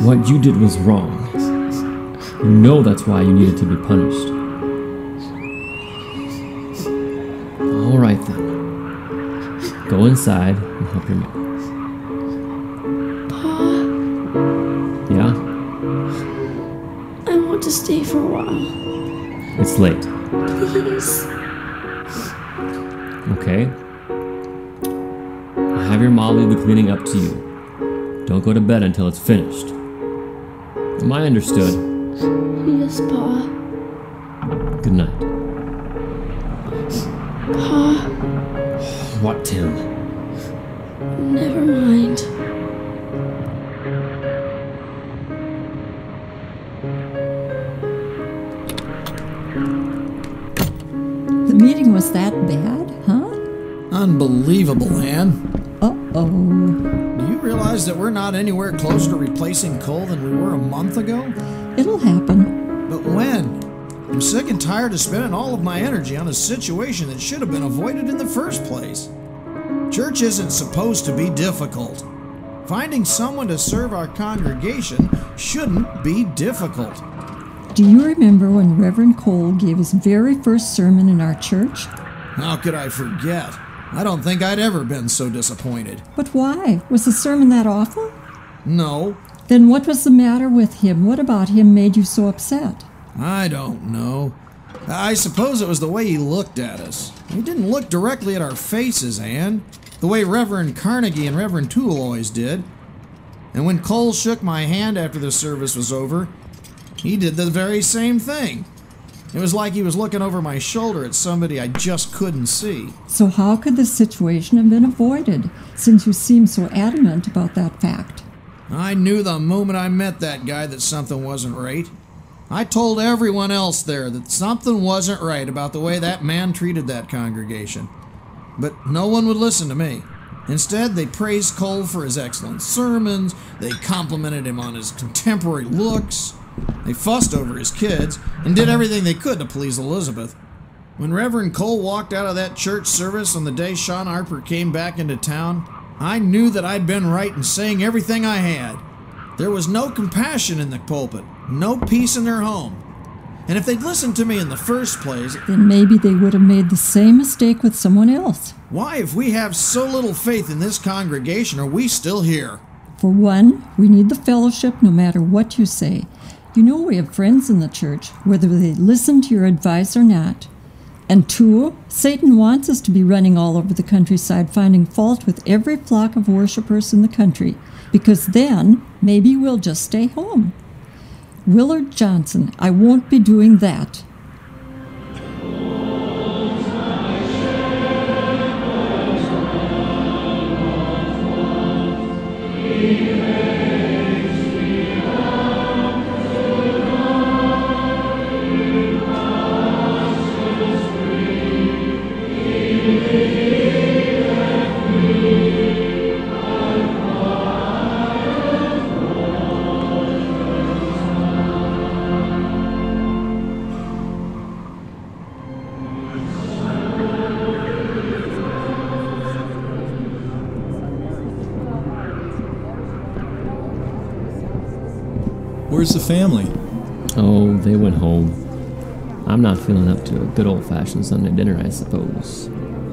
What you did was wrong. You know that's why you needed to be punished. All right then. Go inside and help your mother. Pa, Yeah? I want to stay for a while. It's late. Please. Okay. I'll have your mom leave the cleaning up to you. Don't go to bed until it's finished. Am I understood? Yes, Pa. Good night. Pa, What, Tim? never mind. The meeting was that bad, huh? Unbelievable, Anne. Uh-oh. Do you realize that we're not anywhere closer to replacing coal than we were a month ago? It'll happen. But when? I'm sick and tired of spending all of my energy on a situation that should have been avoided in the first place. Church isn't supposed to be difficult. Finding someone to serve our congregation shouldn't be difficult. Do you remember when Reverend Cole gave his very first sermon in our church? How could I forget? I don't think I'd ever been so disappointed. But why? Was the sermon that awful? No. Then what was the matter with him? What about him made you so upset? I don't know. I suppose it was the way he looked at us. He didn't look directly at our faces, Anne, the way Reverend Carnegie and Reverend Toole always did. And when Cole shook my hand after the service was over, he did the very same thing. It was like he was looking over my shoulder at somebody I just couldn't see. So how could this situation have been avoided, since you seem so adamant about that fact? I knew the moment I met that guy that something wasn't right. I told everyone else there that something wasn't right about the way that man treated that congregation. But no one would listen to me. Instead, they praised Cole for his excellent sermons, they complimented him on his contemporary looks, they fussed over his kids, and did everything they could to please Elizabeth. When Reverend Cole walked out of that church service on the day Sean Harper came back into town, I knew that I'd been right in saying everything I had. There was no compassion in the pulpit, no peace in their home. And if they'd listened to me in the first place, then maybe they would have made the same mistake with someone else. Why, if we have so little faith in this congregation, are we still here? For one, we need the fellowship no matter what you say. You know we have friends in the church, whether they listen to your advice or not. And two, Satan wants us to be running all over the countryside finding fault with every flock of worshipers in the country, because then maybe we'll just stay home. Willard Johnson, I won't be doing that. Where's the family? Oh, they went home. I'm not feeling up to a good old-fashioned Sunday dinner, I suppose.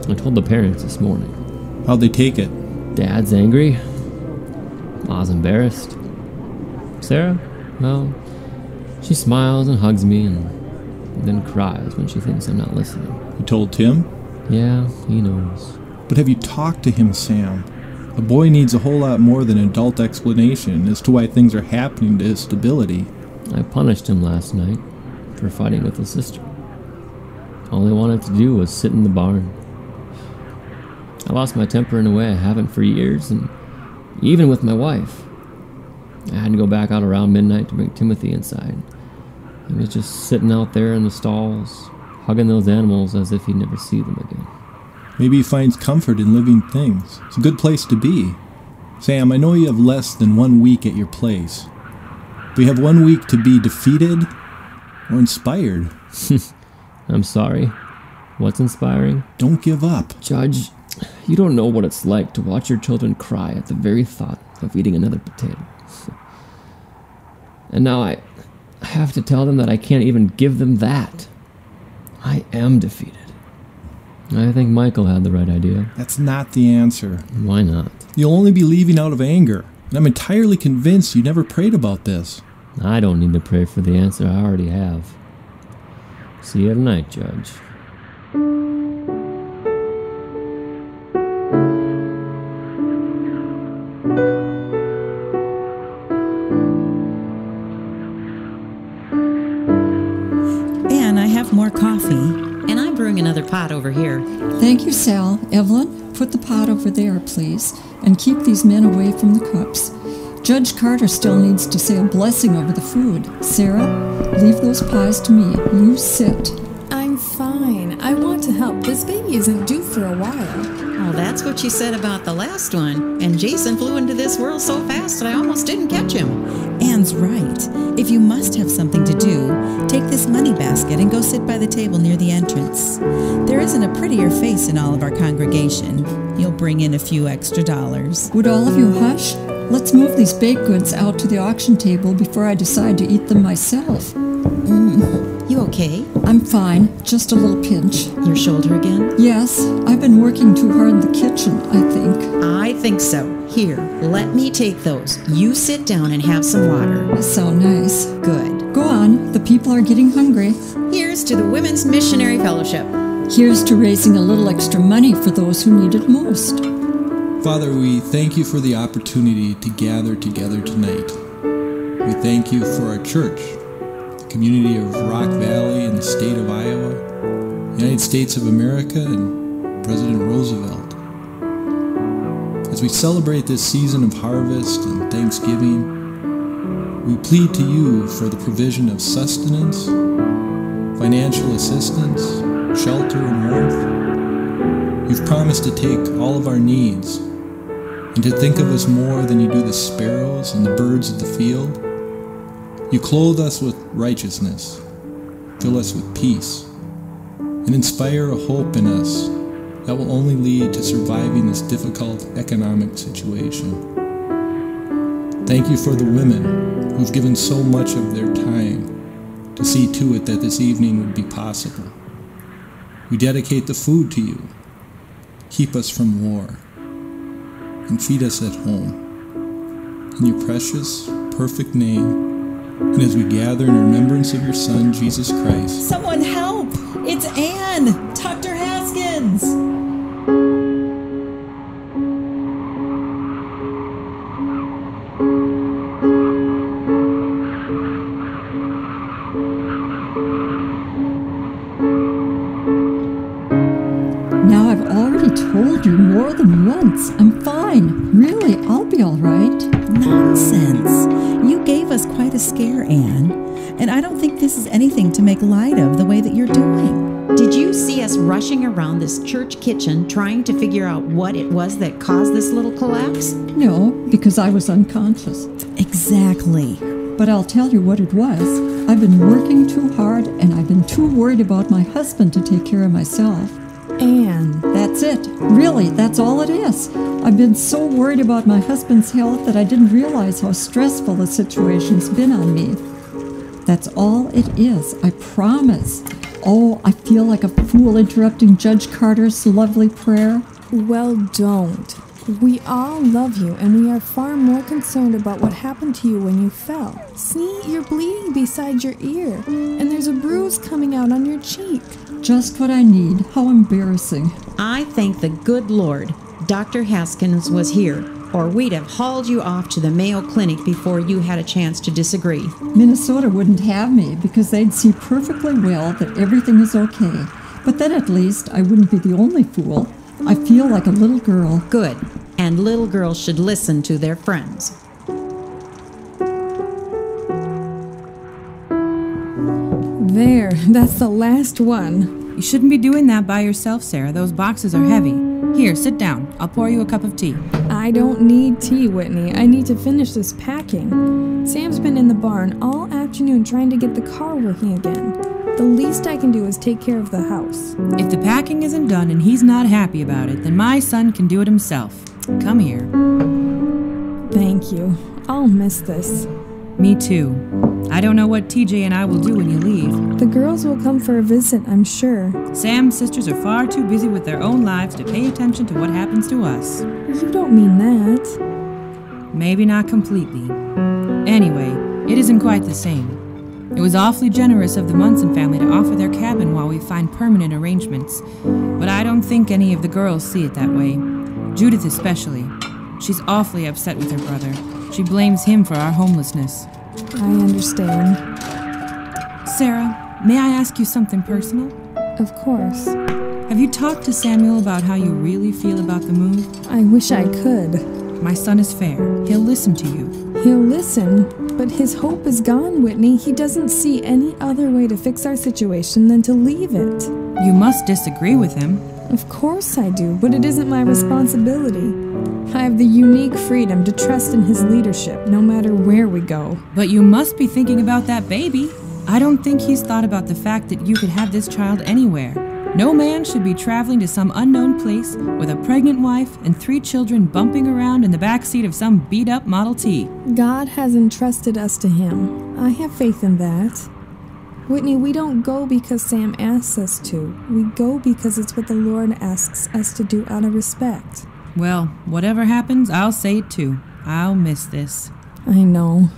I told the parents this morning. How'd they take it? Dad's angry. Ma's embarrassed. Sarah, well, she smiles and hugs me and then cries when she thinks I'm not listening. You told Tim? Yeah, he knows. But have you talked to him, Sam? A boy needs a whole lot more than an adult explanation as to why things are happening to his stability. I punished him last night for fighting with his sister. All I wanted to do was sit in the barn. I lost my temper in a way I haven't for years, and even with my wife. I had to go back out around midnight to bring Timothy inside. He was just sitting out there in the stalls, hugging those animals as if he'd never see them again. Maybe he finds comfort in living things. It's a good place to be. Sam, I know you have less than 1 week at your place. But you have 1 week to be defeated or inspired. I'm sorry. What's inspiring? Don't give up. Judge, you don't know what it's like to watch your children cry at the very thought of eating another potato. And now I have to tell them that I can't even give them that. I am defeated. I think Michael had the right idea. That's not the answer. Why not? You'll only be leaving out of anger. And I'm entirely convinced you never prayed about this. I don't need to pray for the answer I already have. See you tonight, Judge. make more coffee. And I'm brewing another pot over here. Thank you, Sal. Evelyn, put the pot over there, please, and keep these men away from the cups. Judge Carter still needs to say a blessing over the food. Sarah, leave those pies to me. You sit. I'm fine. I want to help. This baby isn't due for a while. Oh, that's what you said about the last one. And Jason flew into this world so fast that I almost didn't catch him. Anne's right. If you must have something to do, take this money basket and go sit by the table near the entrance. There isn't a prettier face in all of our congregation. You'll bring in a few extra dollars. Would all of you hush? Let's move these baked goods out to the auction table before I decide to eat them myself. You okay? I'm fine, just a little pinch. Your shoulder again? Yes, I've been working too hard in the kitchen, I think. I think so. Here, let me take those. You sit down and have some water. So nice. Good. Go on, the people are getting hungry. Here's to the Women's Missionary Fellowship. Here's to raising a little extra money for those who need it most. Father, we thank you for the opportunity to gather together tonight. We thank you for our church, the community of Rock Valley and the state of Iowa, United States of America, and President Roosevelt. As we celebrate this season of harvest and Thanksgiving, we plead to you for the provision of sustenance, financial assistance, shelter, and warmth. You've promised to take all of our needs and to think of us more than you do the sparrows and the birds of the field. You clothe us with righteousness, fill us with peace, and inspire a hope in us that will only lead to surviving this difficult economic situation. Thank you for the women who've given so much of their time to see to it that this evening would be possible. We dedicate the food to you. Keep us from war and feed us at home. In your precious, perfect name, and as we gather in remembrance of your Son, Jesus Christ. Someone help! It's Anne! Dr. Haskins! Now I've already told you more than once. I'm fine. Really, I'll be all right. Nonsense. You gave us quite a scare, Anne, and I don't think this is anything to make light of the way that you're doing. Did you see us rushing around this church kitchen trying to figure out what it was that caused this little collapse? No, because I was unconscious. Exactly. But I'll tell you what it was. I've been working too hard, and I've been too worried about my husband to take care of myself. Anne. That's it. Really, that's all it is. I've been so worried about my husband's health that I didn't realize how stressful the situation's been on me. That's all it is, I promise. Oh, I feel like a fool interrupting Judge Carter's lovely prayer. Well, don't. We all love you, and we are far more concerned about what happened to you when you fell. See, you're bleeding beside your ear, and there's a bruise coming out on your cheek. Just what I need. How embarrassing. I thank the good Lord Dr. Haskins was here, or we'd have hauled you off to the Mayo Clinic before you had a chance to disagree. Minnesota wouldn't have me because they'd see perfectly well that everything is okay. But then at least I wouldn't be the only fool. I feel like a little girl. Good. And little girls should listen to their friends. There, that's the last one. You shouldn't be doing that by yourself, Sarah. Those boxes are heavy. Here, sit down. I'll pour you a cup of tea. I don't need tea, Whitney. I need to finish this packing. Sam's been in the barn all afternoon trying to get the car working again. The least I can do is take care of the house. If the packing isn't done and he's not happy about it, then my son can do it himself. Come here. Thank you. I'll miss this. Me too. I don't know what TJ and I will do when you leave. The girls will come for a visit, I'm sure. Sam's sisters are far too busy with their own lives to pay attention to what happens to us. You don't mean that. Maybe not completely. Anyway, it isn't quite the same. It was awfully generous of the Munson family to offer their cabin while we find permanent arrangements. But I don't think any of the girls see it that way. Judith especially. She's awfully upset with her brother. She blames him for our homelessness. I understand. Sarah, may I ask you something personal? Of course. Have you talked to Samuel about how you really feel about the move? I wish I could. My son is fair. He'll listen to you. He'll listen, but his hope is gone, Whitney. He doesn't see any other way to fix our situation than to leave it. You must disagree with him. Of course I do, but it isn't my responsibility. I have the unique freedom to trust in his leadership, no matter where we go. But you must be thinking about that baby. I don't think he's thought about the fact that you could have this child anywhere. No man should be traveling to some unknown place with a pregnant wife and 3 children bumping around in the backseat of some beat-up Model T. God has entrusted us to him. I have faith in that. Whitney, we don't go because Sam asks us to. We go because it's what the Lord asks us to do out of respect. Well, whatever happens, I'll say it too. I'll miss this. I know.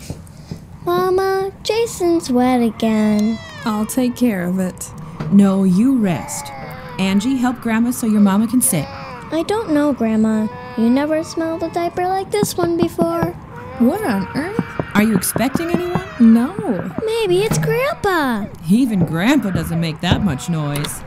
Mama, Jason's wet again. I'll take care of it. No, you rest. Angie, help Grandma so your mama can sit. I don't know, Grandma. You never smelled a diaper like this one before. What on earth? Are you expecting anyone? No. Maybe it's Grandpa. Even Grandpa doesn't make that much noise.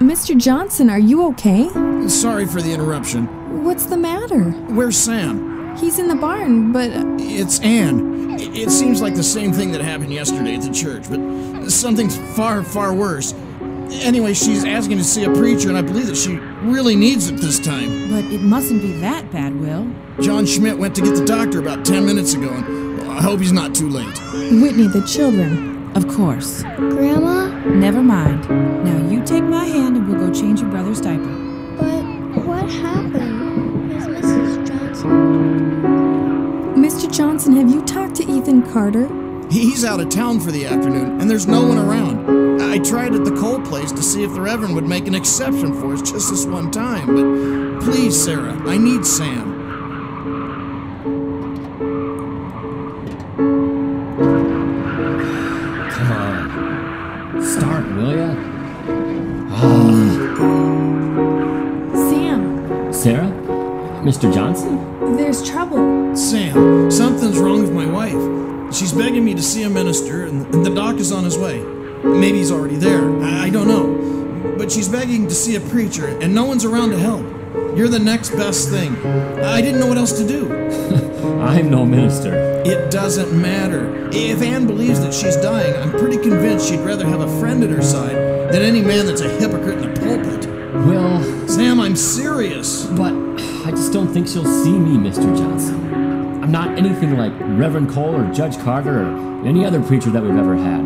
Mr. Johnson, are you okay? Sorry for the interruption. What's the matter? Where's Sam? He's in the barn, but... It's Anne. It seems like the same thing that happened yesterday at the church, but something's far, far worse. Anyway, she's asking to see a preacher, and I believe that she really needs it this time. But it mustn't be that bad, Will. John Schmidt went to get the doctor about 10 minutes ago, and I hope he's not too late. Whitney, the children. Of course. Grandma? Never mind. Now you take my hand and we'll go change your brother's diaper. But what happened? Is Mrs. Johnson? Mr. Johnson, have you talked to Ethan Carter? He's out of town for the afternoon, and there's no one around. I tried at the coal place to see if the Reverend would make an exception for us just this one time, but please, Sarah, I need Sam. Come on. Start, will ya? Sam. Sarah? Mr. Johnson? There's trouble. Sam, something's wrong with my wife. She's begging me to see a minister, and the doc is on his way. Maybe he's already there. I don't know. But she's begging to see a preacher, and no one's around to help. You're the next best thing. I didn't know what else to do. I'm no minister. It doesn't matter. If Anne believes that she's dying, I'm pretty convinced she'd rather have a friend at her side than any man that's a hypocrite in the pulpit. Well... Sam, I'm serious. But I just don't think she'll see me, Mr. Johnson. I'm not anything like Reverend Cole or Judge Carter or any other preacher that we've ever had.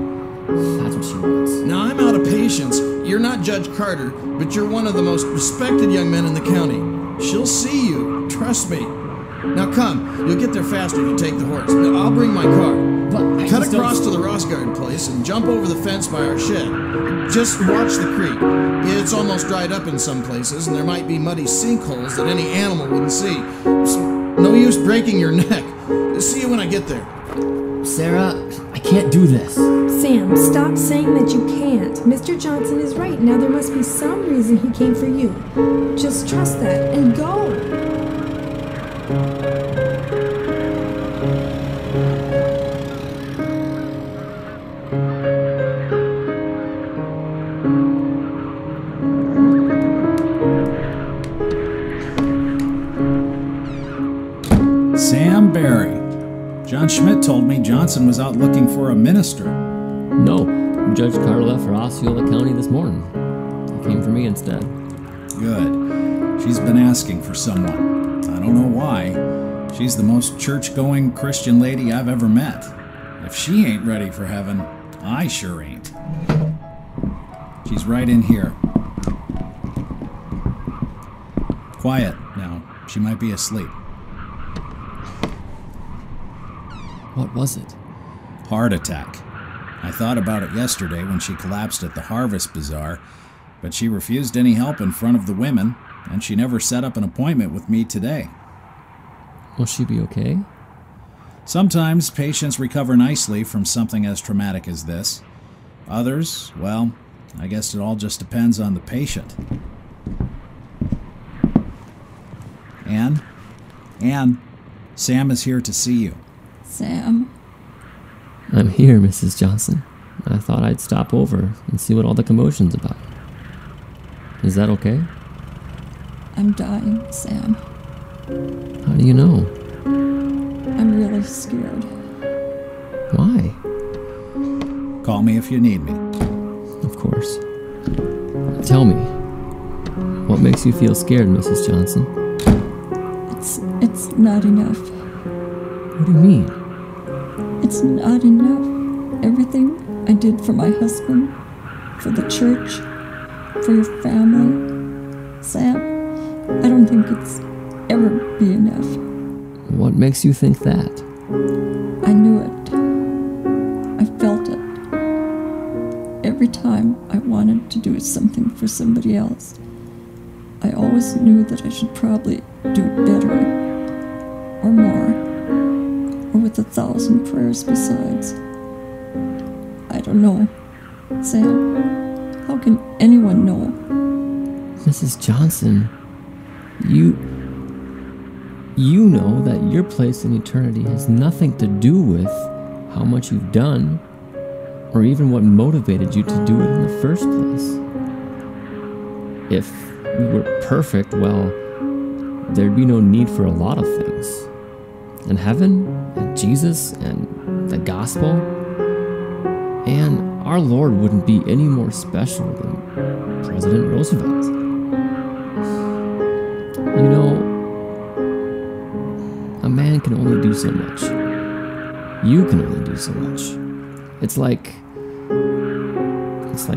That's what she wants. Now, I'm out of patience. You're not Judge Carter, but you're one of the most respected young men in the county. She'll see you. Trust me. Now come. You'll get there faster if you take the horse. Now, I'll bring my car. But cut across to the Rossgard place and jump over the fence by our shed. Just watch the creek. It's almost dried up in some places, and there might be muddy sinkholes that any animal wouldn't see. So no use breaking your neck. See you when I get there. Sarah, I can't do this. Sam, stop saying that you can't. Mr. Johnson is right. Now there must be some reason he came for you. Just trust that and go. Sam Barry. John Schmidt told me Johnson was out looking for a minister. No, Judge Carter left for Osceola County this morning. He came for me instead. Good. She's been asking for someone. I don't know why. She's the most church-going Christian lady I've ever met. If she ain't ready for heaven, I sure ain't. She's right in here. Quiet now. She might be asleep. What was it? Heart attack. I thought about it yesterday when she collapsed at the Harvest Bazaar, but she refused any help in front of the women, and she never set up an appointment with me today. Will she be okay? Sometimes patients recover nicely from something as traumatic as this. Others, well, I guess it all just depends on the patient. Anne, Sam is here to see you. Sam? I'm here, Mrs. Johnson. I thought I'd stop over and see what all the commotion's about. Is that okay? I'm dying, Sam. How do you know? I'm really scared. Why? Call me if you need me. Of course. Tell me, what makes you feel scared, Mrs. Johnson? It's not enough. What do you mean? It's not enough. Everything I did for my husband, for the church, for your family, Sam, I don't think it's ever be enough. What makes you think that? I knew it. I felt it. Every time I wanted to do something for somebody else, I always knew that I should probably do it better, or more, or with 1,000 prayers besides. I don't know. Sam, how can anyone know? Mrs. Johnson, you know that your place in eternity has nothing to do with how much you've done, or even what motivated you to do it in the first place. If we were perfect, well, there'd be no need for a lot of things. And heaven, and Jesus, and the gospel, and our Lord wouldn't be any more special than President Roosevelt. You know, a man can only do so much. You can only do so much. It's like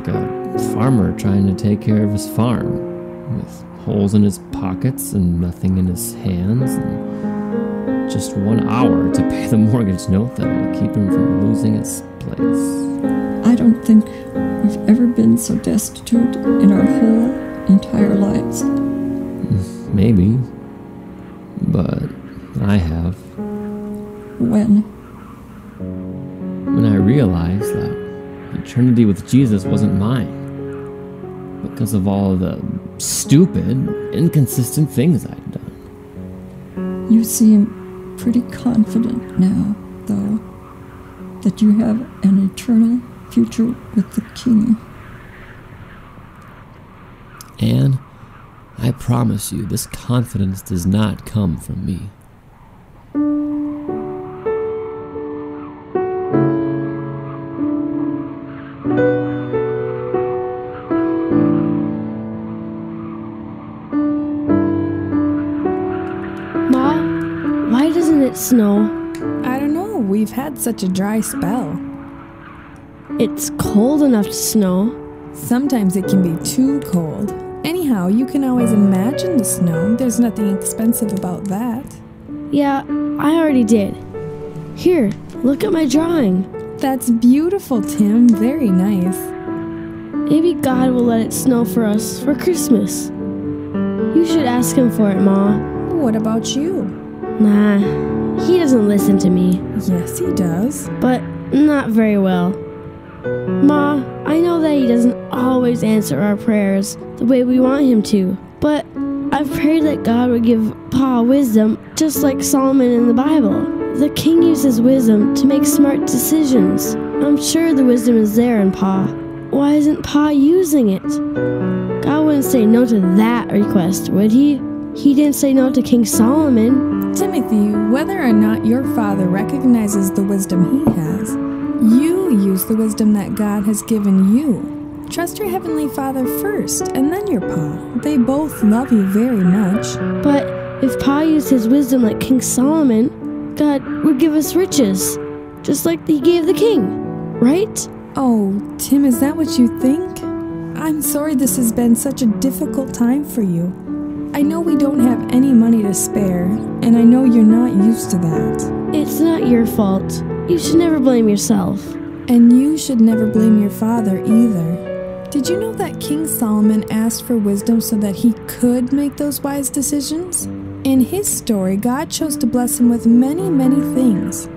a farmer trying to take care of his farm, with holes in his pockets and nothing in his hands, and just 1 hour to pay the mortgage note that will keep him from losing his place. I don't think we've ever been so destitute in our whole entire lives. Maybe, but I have. When? When I realized that eternity with Jesus wasn't mine, because of all the stupid, inconsistent things I'd done. You seem pretty confident now, though, that you have an eternal future with the King. Anne, I promise you, this confidence does not come from me. Ma, why doesn't it snow? I don't know. We've had such a dry spell. It's cold enough to snow. Sometimes it can be too cold. Anyhow, you can always imagine the snow. There's nothing expensive about that. Yeah, I already did. Here, look at my drawing. That's beautiful, Tim. Very nice. Maybe God will let it snow for us for Christmas. You should ask him for it, Ma. What about you? Nah, he doesn't listen to me. Yes, he does. But not very well. Ma, I know that he doesn't always answer our prayers the way we want him to, but I've prayed that God would give Pa wisdom just like Solomon in the Bible. The king uses wisdom to make smart decisions. I'm sure the wisdom is there in Pa. Why isn't Pa using it? God wouldn't say no to that request, would he? He didn't say no to King Solomon. Timothy, whether or not your father recognizes the wisdom he has, you use the wisdom that God has given you. Trust your Heavenly Father first, and then your Pa. They both love you very much. But if Pa used his wisdom like King Solomon, God would give us riches, just like he gave the king, right? Oh, Tim, is that what you think? I'm sorry this has been such a difficult time for you. I know we don't have any money to spare, and I know you're not used to that. It's not your fault. You should never blame yourself. And you should never blame your father either. Did you know that King Solomon asked for wisdom so that he could make those wise decisions? In his story, God chose to bless him with many, many things.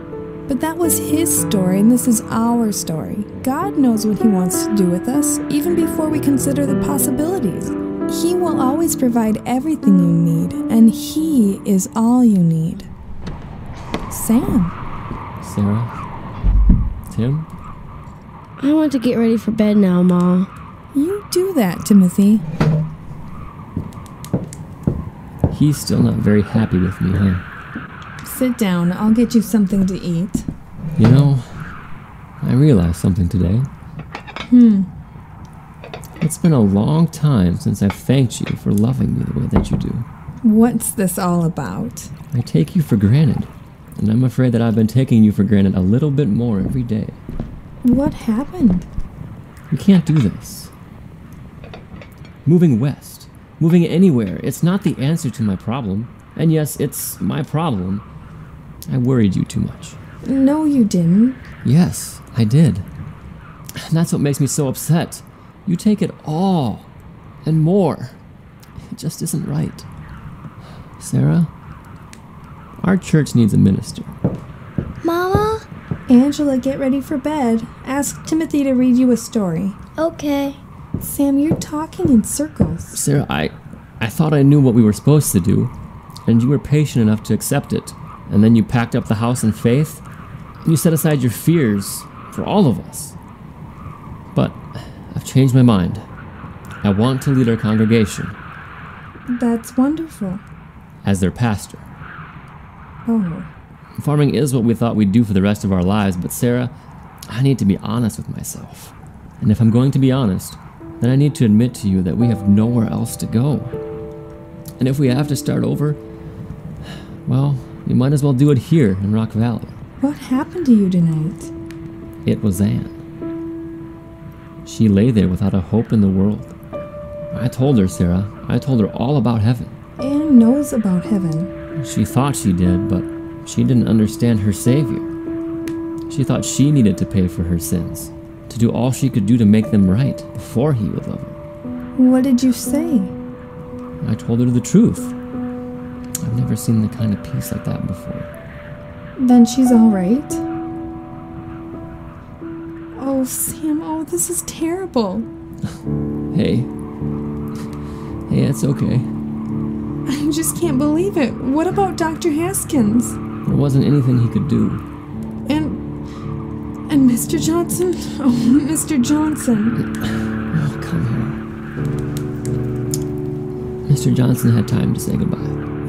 But that was his story, and this is our story. God knows what he wants to do with us, even before we consider the possibilities. He will always provide everything you need, and he is all you need. Sam. Sarah? Tim? I want to get ready for bed now, Ma. You do that, Timothy. He's still not very happy with me, huh? Sit down. I'll get you something to eat. You know, I realized something today. It's been a long time since I've thanked you for loving me the way that you do. What's this all about? I take you for granted, and I'm afraid that I've been taking you for granted a little bit more every day. What happened? You can't do this. Moving west, moving anywhere, it's not the answer to my problem. And yes, it's my problem. I worried you too much. No, you didn't. Yes, I did. And that's what makes me so upset. You take it all, and more. It just isn't right. Sarah, our church needs a minister. Mama? Angela, get ready for bed. Ask Timothy to read you a story. Okay. Sam, you're talking in circles. Sarah, I thought I knew what we were supposed to do, and you were patient enough to accept it. And then you packed up the house in faith, and you set aside your fears for all of us. But I've changed my mind. I want to lead our congregation. That's wonderful. As their pastor. Oh. Farming is what we thought we'd do for the rest of our lives, but Sarah, I need to be honest with myself. And if I'm going to be honest, then I need to admit to you that we have nowhere else to go. And if we have to start over, well, we might as well do it here in Rock Valley. What happened to you tonight? It was Anne. She lay there without a hope in the world. I told her, Sarah. I told her all about heaven. Anne knows about heaven. She thought she did, but she didn't understand her Savior. She thought she needed to pay for her sins, to do all she could do to make them right before he would love her. What did you say? I told her the truth. I've never seen the kind of peace like that before. Then she's all right? Oh, Sam, this is terrible. Hey, it's okay. I just can't believe it. What about Dr. Haskins? There wasn't anything he could do. And Mr. Johnson? Oh, Mr. Johnson. Oh, come here. Mr. Johnson had time to say goodbye.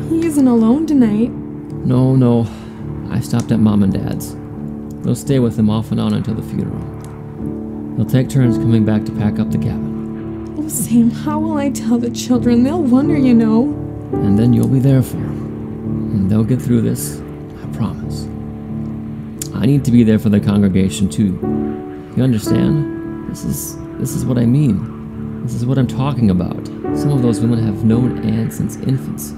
He isn't alone tonight. No. I stopped at Mom and Dad's. They'll stay with him off and on until the funeral. They'll take turns coming back to pack up the cabin. Oh, Sam, how will I tell the children? They'll wonder, you know. And then you'll be there for them. And they'll get through this, I promise. I need to be there for the congregation too. You understand? This is what I mean. This is what I'm talking about. Some of those women have known Anne since infancy.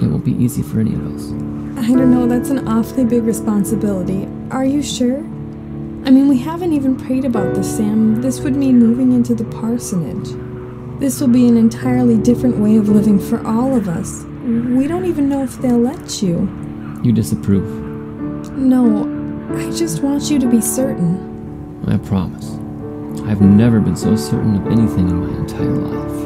It won't be easy for any of us. I don't know, that's an awfully big responsibility. Are you sure? I mean, we haven't even prayed about this, Sam. This would mean moving into the parsonage. This will be an entirely different way of living for all of us. We don't even know if they'll let you. You disapprove? No, I just want you to be certain. I promise. I've never been so certain of anything in my entire life.